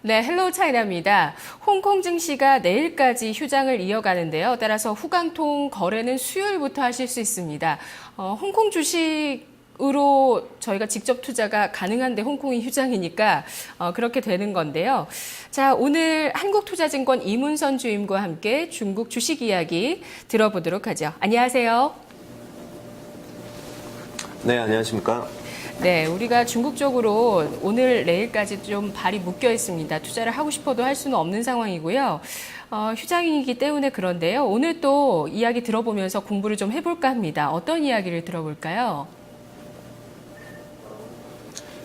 네, 헬로우 차이나입니다. 홍콩 증시가 내일까지 휴장을 이어가는데요. 따라서 후강통 거래는 수요일부터 하실 수 있습니다. 홍콩 주식으로 저희가 직접 투자가 가능한데 홍콩이 휴장이니까 그렇게 되는 건데요. 자, 오늘 한국투자증권 이문선 주임과 함께 중국 주식 이야기 들어보도록 하죠. 안녕하세요. 네, 안녕하십니까. 네, 우리가 중국 쪽으로 오늘 내일까지 좀 발이 묶여 있습니다. 투자를 하고 싶어도 할 수는 없는 상황이고요. 휴장이기 때문에 그런데요. 오늘 또 이야기 들어보면서 공부를 좀 해볼까 합니다. 어떤 이야기를 들어볼까요?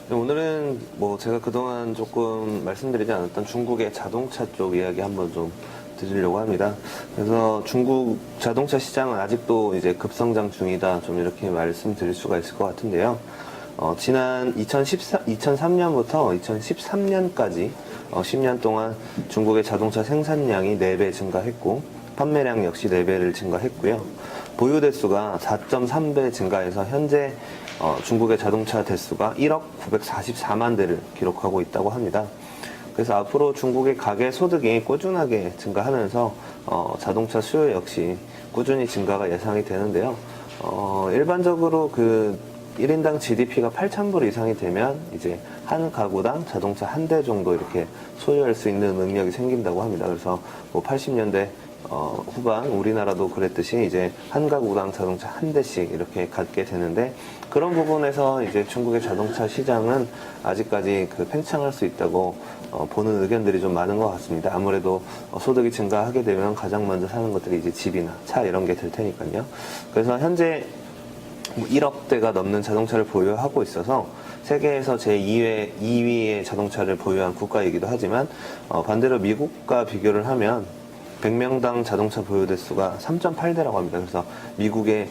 네, 오늘은 제가 그동안 조금 말씀드리지 않았던 중국의 자동차 쪽 이야기 한번 좀 드리려고 합니다. 그래서 중국 자동차 시장은 아직도 이제 급성장 중이다. 좀 이렇게 말씀드릴 수가 있을 것 같은데요. 지난 2003년부터 2013년까지 10년 동안 중국의 자동차 생산량이 4배 증가했고 판매량 역시 4배를 증가했고요. 보유 대수가 4.3배 증가해서 현재 중국의 자동차 대수가 1억 944만 대를 기록하고 있다고 합니다. 그래서 앞으로 중국의 가계 소득이 꾸준하게 증가하면서 자동차 수요 역시 꾸준히 증가가 예상이 되는데요. 일반적으로 1인당 GDP가 8,000불 이상이 되면 이제 한 가구당 자동차 한 대 정도 이렇게 소유할 수 있는 능력이 생긴다고 합니다. 그래서 80년대 후반 우리나라도 그랬듯이 이제 한 가구당 자동차 한 대씩 이렇게 갖게 되는데 그런 부분에서 이제 중국의 자동차 시장은 아직까지 팽창할 수 있다고 보는 의견들이 좀 많은 것 같습니다. 아무래도 소득이 증가하게 되면 가장 먼저 사는 것들이 이제 집이나 차 이런 게 될 테니까요. 그래서 현재 1억 대가 넘는 자동차를 보유하고 있어서 세계에서 제2위의 자동차를 보유한 국가이기도 하지만 반대로 미국과 비교를 하면 100명당 자동차 보유 대수가 3.8대라고 합니다. 그래서 미국의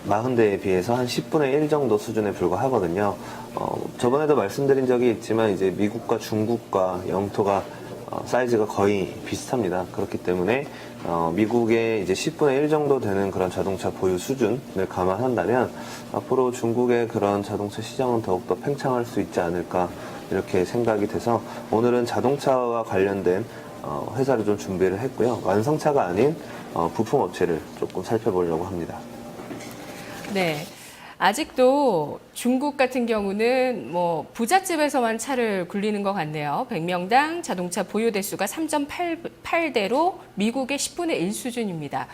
40대에 비해서 한 10분의 1 정도 수준에 불과하거든요. 저번에도 말씀드린 적이 있지만 이제 미국과 중국과 영토가 사이즈가 거의 비슷합니다. 그렇기 때문에 미국의 이제 10분의 1 정도 되는 그런 자동차 보유 수준을 감안한다면 앞으로 중국의 그런 자동차 시장은 더욱더 팽창할 수 있지 않을까 이렇게 생각이 돼서 오늘은 자동차와 관련된 회사를 좀 준비를 했고요. 완성차가 아닌 부품 업체를 조금 살펴보려고 합니다. 네. 아직도 중국 같은 경우는 부잣집에서만 차를 굴리는 것 같네요. 100명당 자동차 보유 대수가 3.8대로 미국의 10분의 1 수준입니다.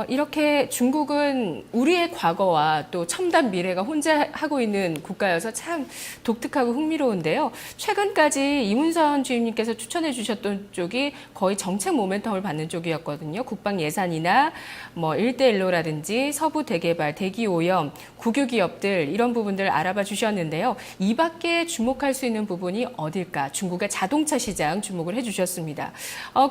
이렇게 중국은 우리의 과거와 또 첨단 미래가 혼자 하고 있는 국가여서 참 독특하고 흥미로운데요. 최근까지 이문선 주임님께서 추천해 주셨던 쪽이 거의 정책 모멘텀을 받는 쪽이었거든요. 국방 예산이나 1대1로라든지 서부 대개발, 대기오염, 국유기업들 이런 부분들 알아봐 주셨는데요. 이 밖에 주목할 수 있는 부분이 어딜까? 중국의 자동차 시장 주목을 해 주셨습니다.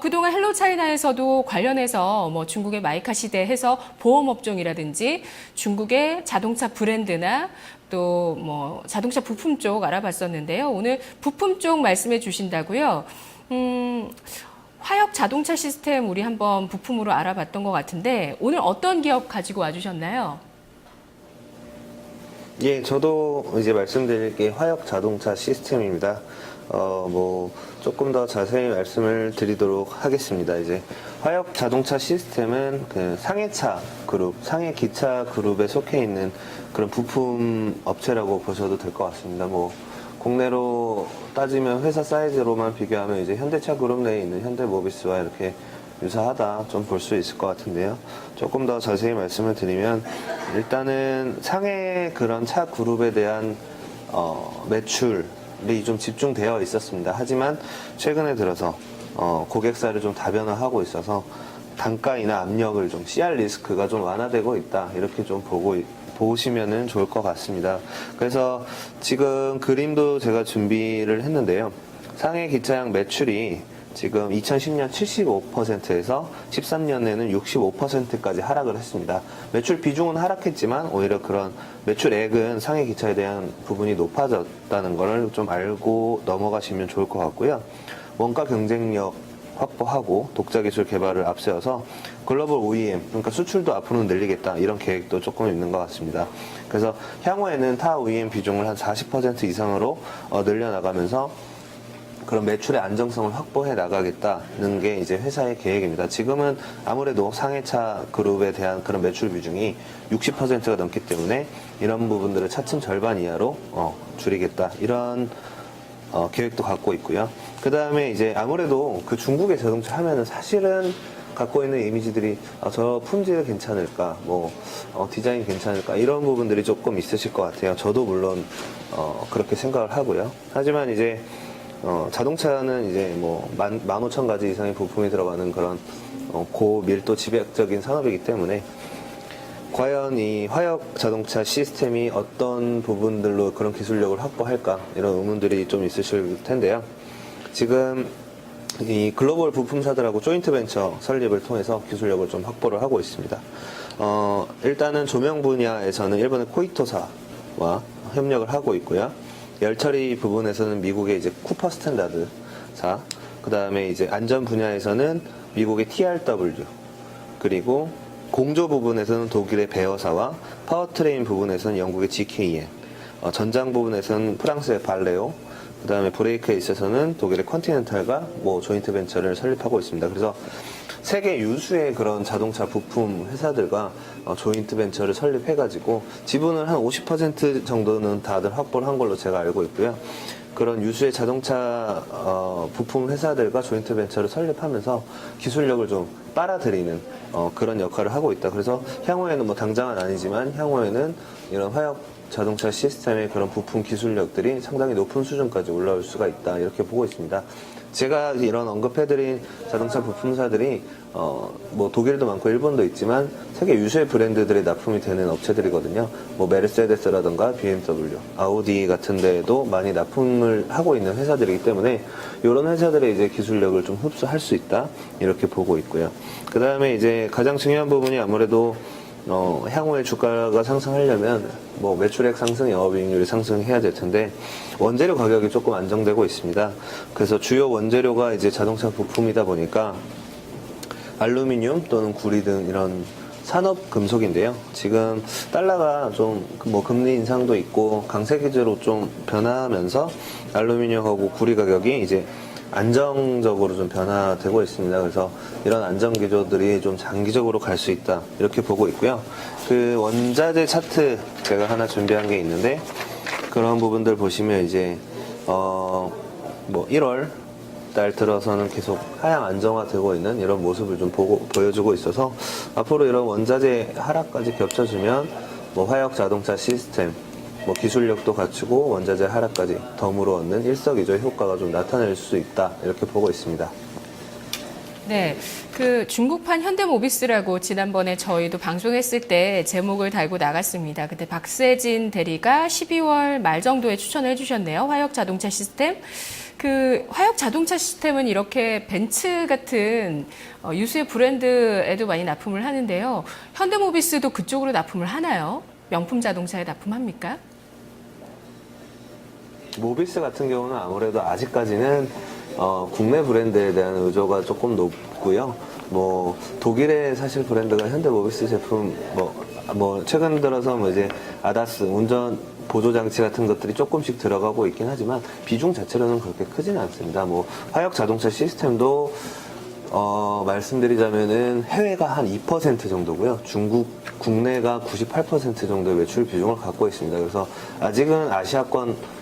그동안 헬로 차이나에서도 관련해서 중국의 마이카 시대 해서 보험업종이라든지 중국의 자동차 브랜드나 또 자동차 부품 쪽 알아봤었는데요. 오늘 부품 쪽 말씀해 주신다고요. 화역 자동차 시스템 우리 한번 부품으로 알아봤던 것 같은데 오늘 어떤 기업 가지고 와주셨나요? 예, 저도 이제 말씀드릴 게 화역 자동차 시스템입니다. 조금 더 자세히 말씀을 드리도록 하겠습니다. 이제 화역 자동차 시스템은 상해차 그룹, 상해기차 그룹에 속해 있는 그런 부품 업체라고 보셔도 될 것 같습니다. 국내로 따지면 회사 사이즈로만 비교하면 이제 현대차 그룹 내에 있는 현대모비스와 이렇게 유사하다 좀 볼 수 있을 것 같은데요. 조금 더 자세히 말씀을 드리면 일단은 상해 그런 차 그룹에 대한 매출이 좀 집중되어 있었습니다. 하지만 최근에 들어서 고객사를 좀 다변화하고 있어서 단가이나 압력을 좀 CR 리스크가 좀 완화되고 있다 이렇게 좀 보시면은 좋을 것 같습니다. 그래서 지금 그림도 제가 준비를 했는데요. 상해 기차역 매출이 지금 2010년 75%에서 13년에는 65%까지 하락을 했습니다. 매출 비중은 하락했지만 오히려 그런 매출액은 상해 기차에 대한 부분이 높아졌다는 걸 좀 알고 넘어가시면 좋을 것 같고요. 원가 경쟁력 확보하고 독자 기술 개발을 앞세워서 글로벌 OEM, 그러니까 수출도 앞으로는 늘리겠다 이런 계획도 조금 있는 것 같습니다. 그래서 향후에는 타 OEM 비중을 한 40% 이상으로 늘려나가면서 그런 매출의 안정성을 확보해 나가겠다는 게 이제 회사의 계획입니다. 지금은 아무래도 상해차 그룹에 대한 그런 매출 비중이 60%가 넘기 때문에 이런 부분들을 차츰 절반 이하로 줄이겠다 이런 계획도 갖고 있고요. 그 다음에 이제 아무래도 그 중국의 자동차 하면은 사실은 갖고 있는 이미지들이 저 품질 괜찮을까, 디자인 괜찮을까 이런 부분들이 조금 있으실 것 같아요. 저도 물론 그렇게 생각을 하고요. 하지만 이제 자동차는 이제 15,000가지 이상의 부품이 들어가는 그런 고밀도 집약적인 산업이기 때문에 과연 이 화역 자동차 시스템이 어떤 부분들로 그런 기술력을 확보할까 이런 의문들이 좀 있으실 텐데요. 지금 이 글로벌 부품사들하고 조인트 벤처 설립을 통해서 기술력을 좀 확보를 하고 있습니다. 일단은 조명 분야에서는 일본의 코이토사와 협력을 하고 있고요. 열처리 부분에서는 미국의 이제 쿠퍼 스탠다드사, 그 다음에 이제 안전 분야에서는 미국의 TRW, 그리고 공조 부분에서는 독일의 베어사와 파워트레인 부분에서는 영국의 GKN, 전장 부분에서는 프랑스의 발레오, 그 다음에 브레이크에 있어서는 독일의 컨티넨탈과 조인트 벤처를 설립하고 있습니다. 그래서 세계 유수의 그런 자동차 부품 회사들과 조인트 벤처를 설립해가지고 지분을 한 50% 정도는 다들 확보를 한 걸로 제가 알고 있고요. 그런 유수의 자동차 부품 회사들과 조인트 벤처를 설립하면서 기술력을 좀 빨아들이는 그런 역할을 하고 있다. 그래서 향후에는 당장은 아니지만 향후에는 이런 화역 자동차 시스템의 그런 부품 기술력들이 상당히 높은 수준까지 올라올 수가 있다 이렇게 보고 있습니다. 제가 이런 언급해드린 자동차 부품사들이 독일도 많고 일본도 있지만 세계 유수의 브랜드들의 납품이 되는 업체들이거든요. 메르세데스라든가 BMW, 아우디 같은 데에도 많이 납품을 하고 있는 회사들이기 때문에 이런 회사들의 이제 기술력을 좀 흡수할 수 있다 이렇게 보고 있고요. 그 다음에 이제 가장 중요한 부분이 아무래도 향후에 주가가 상승하려면 매출액 상승, 영업이익률이 상승해야 될 텐데 원재료 가격이 조금 안정되고 있습니다. 그래서 주요 원재료가 이제 자동차 부품이다 보니까 알루미늄 또는 구리 등 이런 산업 금속인데요. 지금 달러가 좀 금리 인상도 있고 강세 기제로 좀 변화하면서 알루미늄하고 구리 가격이 이제 안정적으로 좀 변화되고 있습니다. 그래서 이런 안정 기조들이 좀 장기적으로 갈 수 있다 이렇게 보고 있고요. 그 원자재 차트 제가 하나 준비한 게 있는데 그런 부분들 보시면 이제 1월 달 들어서는 계속 하향 안정화되고 있는 이런 모습을 좀 보여주고 있어서 앞으로 이런 원자재 하락까지 겹쳐주면 화역 자동차 시스템 기술력도 갖추고 원자재 하락까지 덤으로 얻는 일석이조 효과가 좀 나타낼 수 있다 이렇게 보고 있습니다. 네, 그 중국판 현대모비스라고 지난번에 저희도 방송했을 때 제목을 달고 나갔습니다. 그때 박세진 대리가 12월 말 정도에 추천을 해주셨네요. 화역 자동차 시스템. 그 화역 자동차 시스템은 이렇게 벤츠 같은 유수의 브랜드에도 많이 납품을 하는데요. 현대모비스도 그쪽으로 납품을 하나요? 명품 자동차에 납품합니까? 모비스 같은 경우는 아무래도 아직까지는 국내 브랜드에 대한 의존가 조금 높고요. 독일의 사실 브랜드가 현대모비스 제품 최근 들어서 이제 아다스 운전 보조 장치 같은 것들이 조금씩 들어가고 있긴 하지만 비중 자체로는 그렇게 크지는 않습니다. 화역 자동차 시스템도 말씀드리자면은 해외가 한 2% 정도고요. 국내가 98% 정도의 매출 비중을 갖고 있습니다. 그래서 아직은 아시아권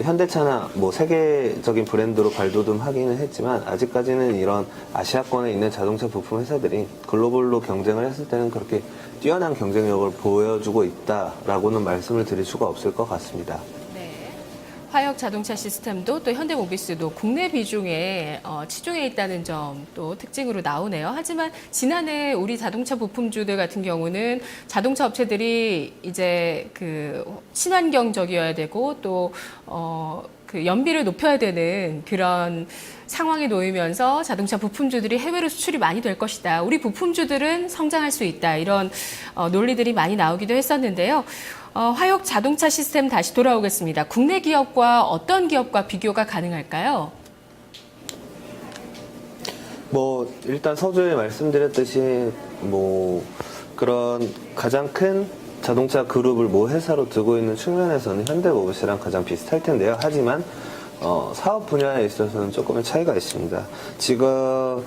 현대차나 세계적인 브랜드로 발돋움하기는 했지만 아직까지는 이런 아시아권에 있는 자동차 부품 회사들이 글로벌로 경쟁을 했을 때는 그렇게 뛰어난 경쟁력을 보여주고 있다라고는 말씀을 드릴 수가 없을 것 같습니다. 화역 자동차 시스템도 또 현대모비스도 국내 비중에 치중해 있다는 점 또 특징으로 나오네요. 하지만 지난해 우리 자동차 부품주들 같은 경우는 자동차 업체들이 이제 그 친환경적이어야 되고 또 그 연비를 높여야 되는 그런 상황에 놓이면서 자동차 부품주들이 해외로 수출이 많이 될 것이다. 우리 부품주들은 성장할 수 있다. 이런 논리들이 많이 나오기도 했었는데요. 화역 자동차 시스템 다시 돌아오겠습니다. 국내 기업과 어떤 기업과 비교가 가능할까요? 일단 서두에 말씀드렸듯이 그런 가장 큰 자동차 그룹을 회사로 두고 있는 측면에서는 현대모비스랑 가장 비슷할 텐데요. 하지만 사업 분야에 있어서는 조금의 차이가 있습니다. 지금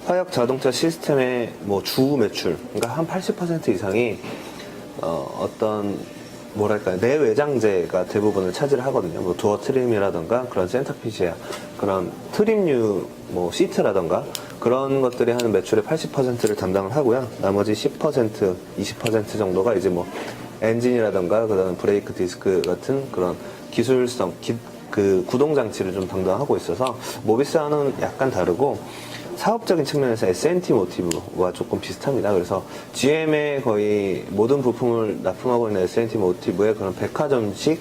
화력 자동차 시스템의 뭐 주 매출, 그러니까 한 80% 이상이 어떤 뭐랄까요, 내외장재가 대부분을 차지를 하거든요. 뭐 도어 트림이라던가 그런 센터피시야, 그런 트림류 뭐 시트라던가 그런 것들이 하는 매출의 80%를 담당을 하고요. 나머지 10%, 20% 정도가 이제 뭐 엔진이라던가 그다음 브레이크 디스크 같은 그런 기술성, 그 구동 장치를 좀 담당하고 있어서 모비스와는 약간 다르고 사업적인 측면에서 S&T 모티브와 조금 비슷합니다. 그래서 GM의 거의 모든 부품을 납품하고 있는 S&T 모티브의 그런 백화점식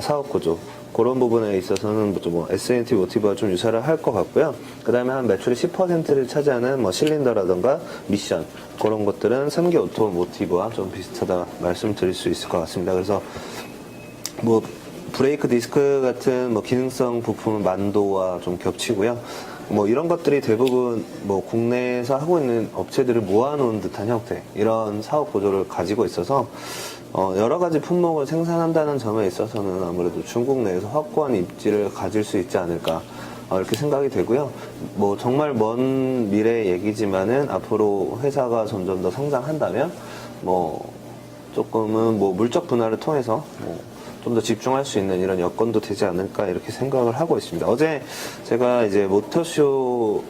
사업 구조, 그런 부분에 있어서는 뭐 S&T 모티브와 좀 유사를 할 것 같고요. 그 다음에 한 매출의 10%를 차지하는 뭐 실린더라던가 미션, 그런 것들은 3기 오토 모티브와 좀 비슷하다 말씀드릴 수 있을 것 같습니다. 그래서 뭐 브레이크 디스크 같은 뭐 기능성 부품은 만도와 좀 겹치고요. 뭐 이런 것들이 대부분 뭐 국내에서 하고 있는 업체들을 모아놓은 듯한 형태, 이런 사업 구조를 가지고 있어서 여러 가지 품목을 생산한다는 점에 있어서는 아무래도 중국 내에서 확고한 입지를 가질 수 있지 않을까, 이렇게 생각이 되고요. 뭐 정말 먼 미래 얘기지만은 앞으로 회사가 점점 더 성장한다면 뭐 조금은 뭐 물적 분할을 통해서 뭐 좀 더 집중할 수 있는 이런 여건도 되지 않을까, 이렇게 생각을 하고 있습니다. 어제 제가 이제 모터쇼,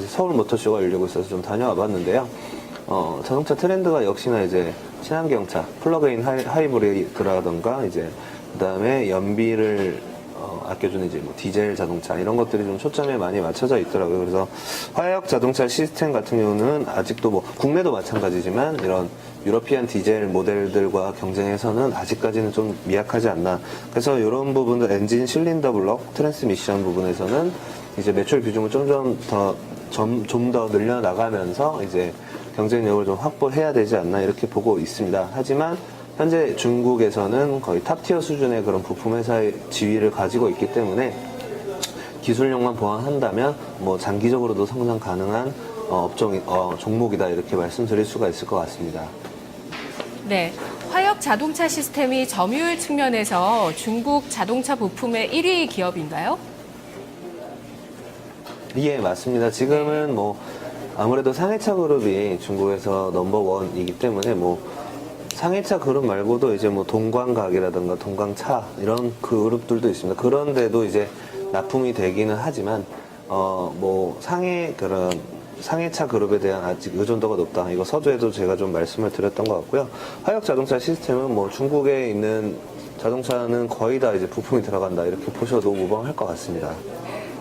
서울 모터쇼가 열리고 있어서 좀 다녀와 봤는데요. 자동차 트렌드가 역시나 이제 친환경차, 플러그인 하이브리드라던가 이제 그다음에 연비를 아껴주는 이제 뭐 디젤 자동차, 이런 것들이 좀 초점에 많이 맞춰져 있더라고요. 그래서 화력 자동차 시스템 같은 경우는 아직도 뭐 국내도 마찬가지지만 이런 유러피안 디젤 모델들과 경쟁해서는 아직까지는 좀 미약하지 않나. 그래서 이런 부분들, 엔진 실린더 블록, 트랜스미션 부분에서는 이제 매출 비중을 좀 더 늘려나가면서 이제 경쟁력을 좀 확보해야 되지 않나, 이렇게 보고 있습니다. 하지만 현재 중국에서는 거의 탑티어 수준의 그런 부품 회사의 지위를 가지고 있기 때문에 기술력만 보완한다면 뭐 장기적으로도 성장 가능한 종목이다, 이렇게 말씀드릴 수가 있을 것 같습니다. 네, 화력 자동차 시스템이 점유율 측면에서 중국 자동차 부품의 1위 기업인가요? 예, 맞습니다. 지금은 뭐 아무래도 상해차 그룹이 중국에서 넘버원이기 때문에 뭐 상해차 그룹 말고도 이제 뭐 동광각이라든가 동광차, 이런 그룹들도 있습니다. 그런데도 이제 납품이 되기는 하지만 뭐 상해차 그룹에 대한 아직 의존도가 높다, 이거 서두에도 제가 좀 말씀을 드렸던 것 같고요. 화력 자동차 시스템은 뭐 중국에 있는 자동차는 거의 다 이제 부품이 들어간다, 이렇게 보셔도 무방할 것 같습니다.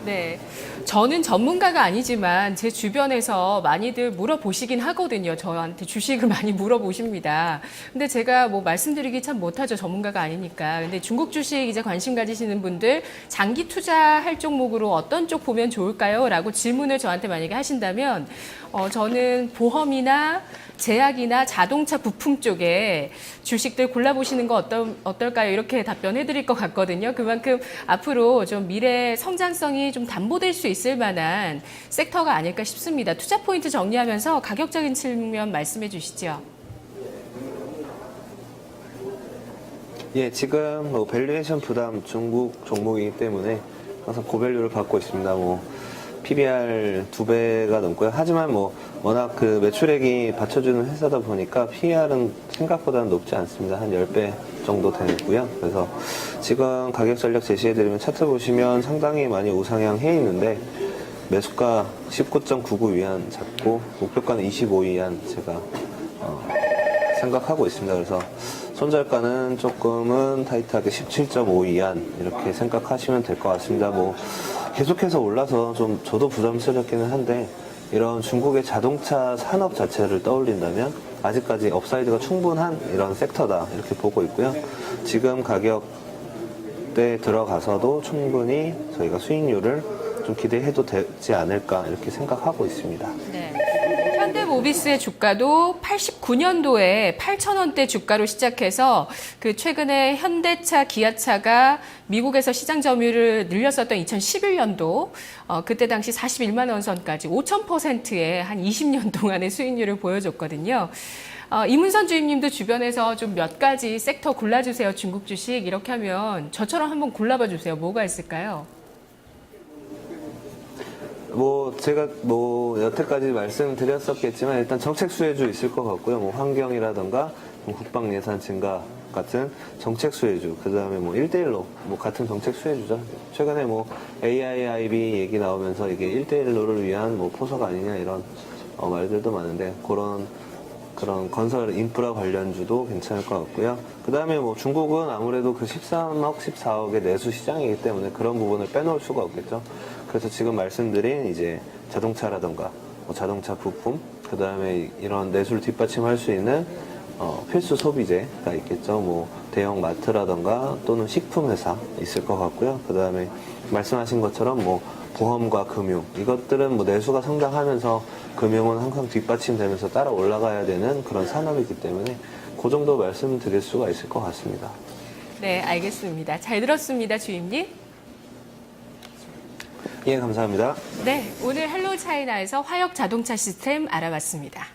네. 저는 전문가가 아니지만 제 주변에서 많이들 물어보시긴 하거든요. 저한테 주식을 많이 물어보십니다. 근데 제가 뭐 말씀드리기 참 못하죠. 전문가가 아니니까. 근데 중국 주식 이제 관심 가지시는 분들 장기 투자할 종목으로 어떤 쪽 보면 좋을까요? 라고 질문을 저한테 만약에 하신다면 저는 보험이나 제약이나 자동차 부품 쪽에 주식들 골라보시는 거 어떨까요? 이렇게 답변해 드릴 것 같거든요. 그만큼 앞으로 좀 미래 성장성이 좀 담보될 수 있을 만한 섹터가 아닐까 싶습니다. 투자 포인트 정리하면서 가격적인 측면 말씀해 주시죠. 예, 지금 뭐 밸류에이션 부담 중국 종목이기 때문에 항상 고밸류를 받고 있습니다. 뭐 PBR 2배가 넘고요. 하지만 뭐 워낙 그 매출액이 받쳐주는 회사다 보니까 PER은 생각보다는 높지 않습니다. 한 10배 정도 되고요. 그래서 지금 가격 전략 제시해드리면 차트 보시면 상당히 많이 우상향해 있는데 매수가 19.99 위안 잡고 목표가는 25 위안 제가 생각하고 있습니다. 그래서 손절가는 조금은 타이트하게 17.5 위안 이렇게 생각하시면 될 것 같습니다. 뭐 계속해서 올라서 좀 저도 부담스럽기는 한데 이런 중국의 자동차 산업 자체를 떠올린다면 아직까지 업사이드가 충분한 이런 섹터다 이렇게 보고 있고요. 지금 가격대에 들어가서도 충분히 저희가 수익률을 좀 기대해도 되지 않을까 이렇게 생각하고 있습니다. 네. 현대모비스의 주가도 89년도에 8,000원대 주가로 시작해서 그 최근에 현대차, 기아차가 미국에서 시장 점유율을 늘렸었던 2011년도 그때 당시 41만 원 선까지 5,000%의 한 20년 동안의 수익률을 보여줬거든요. 이문선 주임님도 주변에서 좀 몇 가지 섹터 골라주세요. 중국 주식 이렇게 하면 저처럼 한번 골라봐 주세요. 뭐가 있을까요? 뭐 제가 뭐 여태까지 말씀드렸었겠지만 일단 정책 수혜주 있을 것 같고요. 뭐 환경이라던가 뭐 국방 예산 증가 같은 정책 수혜주, 그 다음에 뭐 1대1로 뭐 같은 정책 수혜주죠. 최근에 뭐 AIIB 얘기 나오면서 이게 1대1로를 위한 뭐 포석 아니냐 이런 말들도 많은데 그런 건설 인프라 관련주도 괜찮을 것 같고요. 그 다음에 뭐 중국은 아무래도 그 13억, 14억의 내수 시장이기 때문에 그런 부분을 빼놓을 수가 없겠죠. 그래서 지금 말씀드린 이제 자동차라던가 뭐 자동차 부품, 그 다음에 이런 내수를 뒷받침할 수 있는 필수 소비재가 있겠죠. 뭐 대형 마트라던가 또는 식품 회사 있을 것 같고요. 그 다음에 말씀하신 것처럼 뭐 보험과 금융, 이것들은 뭐 내수가 성장하면서 금융은 항상 뒷받침되면서 따라 올라가야 되는 그런 산업이기 때문에 그 정도 말씀드릴 수가 있을 것 같습니다. 네, 알겠습니다. 잘 들었습니다, 주임님. 예, 감사합니다. 네, 오늘 헬로우 차이나에서 화역 자동차 시스템 알아봤습니다.